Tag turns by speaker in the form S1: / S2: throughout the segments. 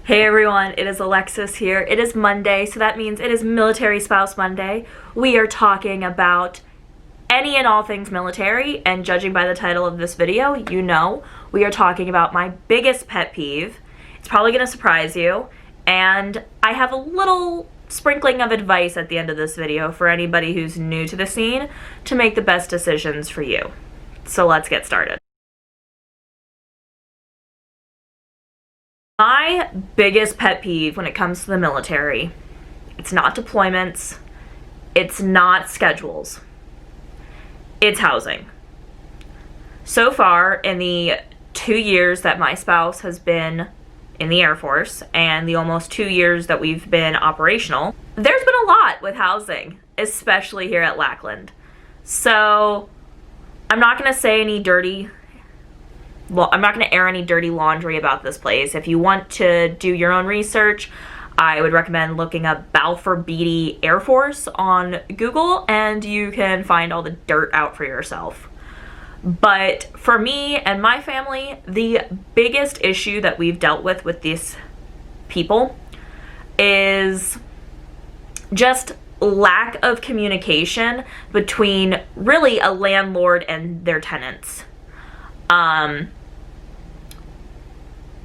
S1: Hey everyone, it is Alexis here. It is Monday, so that means it is Military Spouse Monday. We are talking about any and all things military, and judging by the title of this video, you know we are talking about my biggest pet peeve. It's probably going to surprise you, and I have a little sprinkling of advice at the end of this video for anybody who's new to the scene to make the best decisions for you. So let's get started. My biggest pet peeve when it comes to the military, it's not deployments, it's not schedules, it's housing. So far, in the 2 years that my spouse has been in the Air Force and the almost 2 years that we've been operational, there's been a lot with housing, especially here at Lackland. So I'm not going to say any I'm not going to air any dirty laundry about this place. If you want to do your own research, I would recommend looking up Balfour Beatty Air Force on Google, and you can find all the dirt out for yourself. But for me and my family, the biggest issue that we've dealt with these people is just lack of communication between really a landlord and their tenants.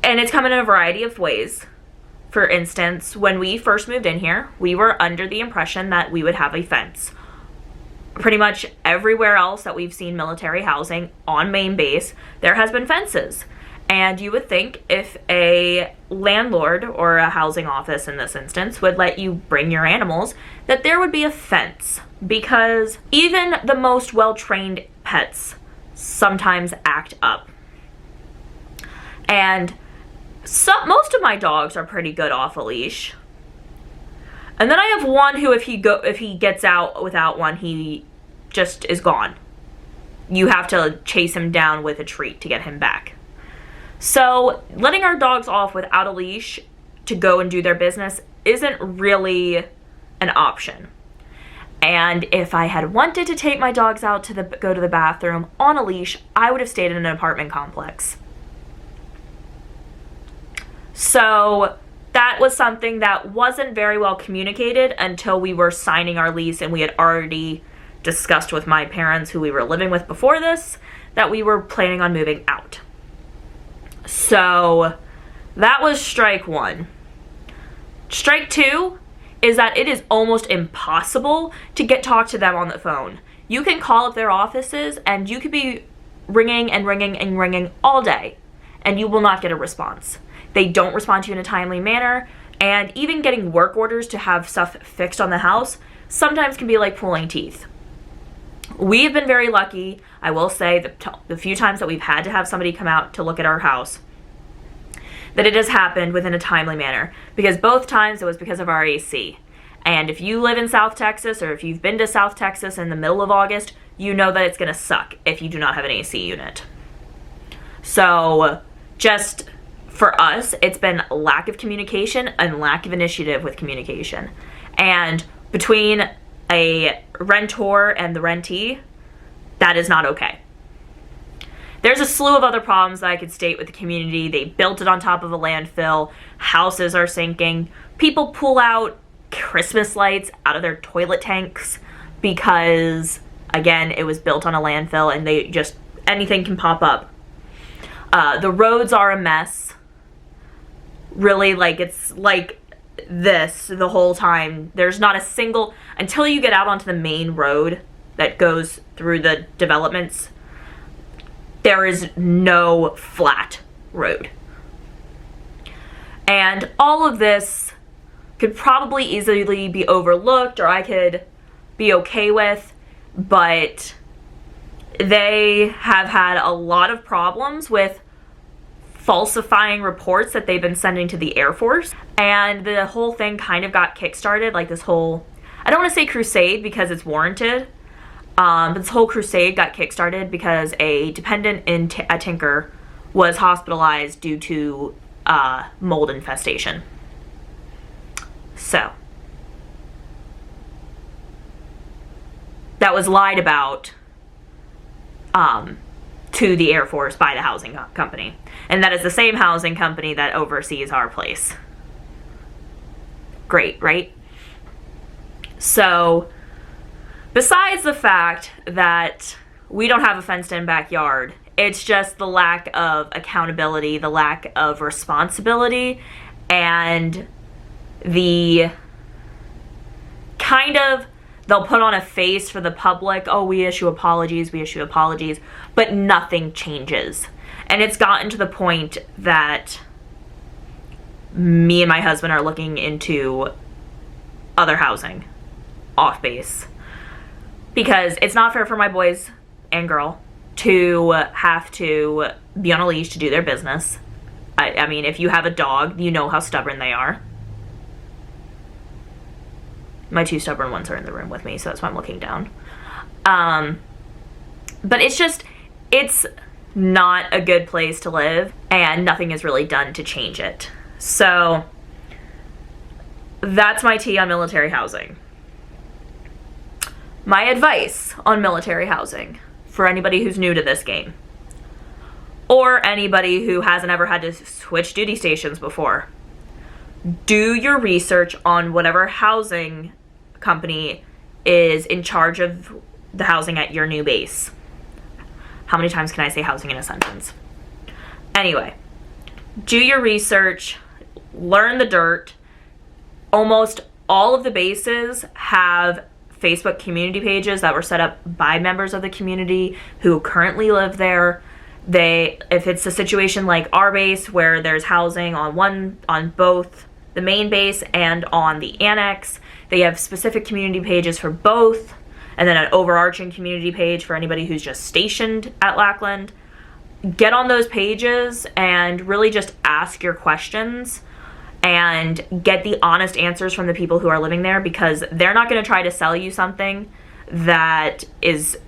S1: And it's come in a variety of ways. For instance, when we first moved in here, we were under the impression that we would have a fence. Pretty much everywhere else that we've seen military housing on main base, there has been fences. And you would think if a landlord or a housing office in this instance would let you bring your animals, that there would be a fence. Because even the most well-trained pets sometimes act up. And most of my dogs are pretty good off a leash. And then I have one who if he gets out without one, he just is gone. You have to chase him down with a treat to get him back. So letting our dogs off without a leash to go and do their business isn't really an option. And if I had wanted to take my dogs out to go to the bathroom on a leash, I would have stayed in an apartment complex. So that was something that wasn't very well communicated until we were signing our lease, and we had already discussed with my parents, who we were living with before this, that we were planning on moving out. So that was strike one. Strike two is that it is almost impossible to talk to them on the phone. You can call up their offices and you could be ringing and ringing and ringing all day and you will not get a response. They don't respond to you in a timely manner, and even getting work orders to have stuff fixed on the house sometimes can be like pulling teeth. We have been very lucky, I will say, the few times that we've had to have somebody come out to look at our house, that it has happened within a timely manner, because both times it was because of our AC. And if you live in South Texas, or if you've been to South Texas in the middle of August, you know that it's going to suck if you do not have an AC unit. So just for us, it's been lack of communication and lack of initiative with communication. And between a rentor and the rentee, that is not okay. There's a slew of other problems that I could state with the community. They built it on top of a landfill. Houses are sinking. People pull out Christmas lights out of their toilet tanks because, again, it was built on a landfill and anything can pop up. The roads are a mess. Really, it's like this the whole time. There's not a single, until you get out onto the main road that goes through the developments, there is no flat road. And all of this could probably easily be overlooked, or I could be okay with, but they have had a lot of problems with falsifying reports that they've been sending to the Air Force, and the whole thing kind of got kickstarted, like this whole, I don't want to say crusade because it's warranted, but this whole crusade got kickstarted because a dependent at Tinker was hospitalized due to mold infestation. So that was lied about to the Air Force by the housing company. And that is the same housing company that oversees our place. Great, right? So, besides the fact that we don't have a fenced-in backyard, it's just the lack of accountability, the lack of responsibility, and the kind of, they'll put on a face for the public, oh, we issue apologies, but nothing changes. And it's gotten to the point that me and my husband are looking into other housing off base, because it's not fair for my boys and girl to have to be on a leash to do their business. I mean, if you have a dog, you know how stubborn they are. My 2 stubborn ones are in the room with me, so that's why I'm looking down. But it's not a good place to live, and nothing is really done to change it. So that's my tea on military housing. My advice on military housing for anybody who's new to this game, or anybody who hasn't ever had to switch duty stations before: do your research on whatever housing company is in charge of the housing at your new base. How many times can I say housing in a sentence? Anyway, do your research, learn the dirt. Almost all of the bases have Facebook community pages that were set up by members of the community who currently live there. If it's a situation like our base where there's housing on both the main base and on the annex, they have specific community pages for both, and then an overarching community page for anybody who's just stationed at Lackland. Get on those pages and really just ask your questions and get the honest answers from the people who are living there, because they're not going to try to sell you something that is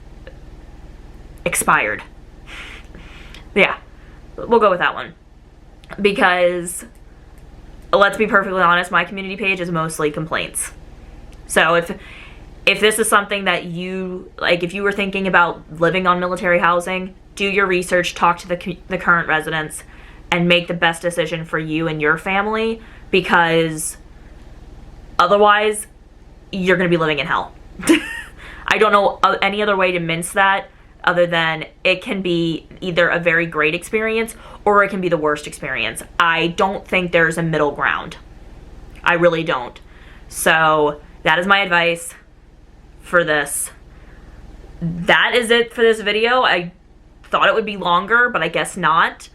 S1: expired. Yeah, we'll go with that one. Because, let's be perfectly honest, my community page is mostly complaints. So if this is something that you, like, if you were thinking about living on military housing, do your research, talk to the current residents, and make the best decision for you and your family, because otherwise you're going to be living in hell. I don't know any other way to mince that other than it can be either a very great experience or it can be the worst experience. I don't think there's a middle ground. I really don't. So that is my advice for this. That is it for this video. I thought it would be longer, but I guess not.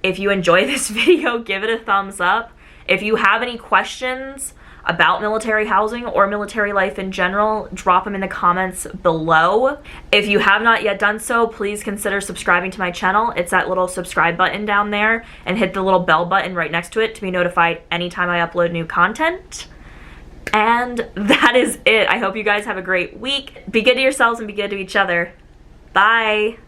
S1: If you enjoy this video, give it a thumbs up. If you have any questions about military housing or military life in general, drop them in the comments below. If you have not yet done so, please consider subscribing to my channel. It's that little subscribe button down there, and hit the little bell button right next to it to be notified anytime I upload new content. And that is it. I hope you guys have a great week. Be good to yourselves and be good to each other. Bye.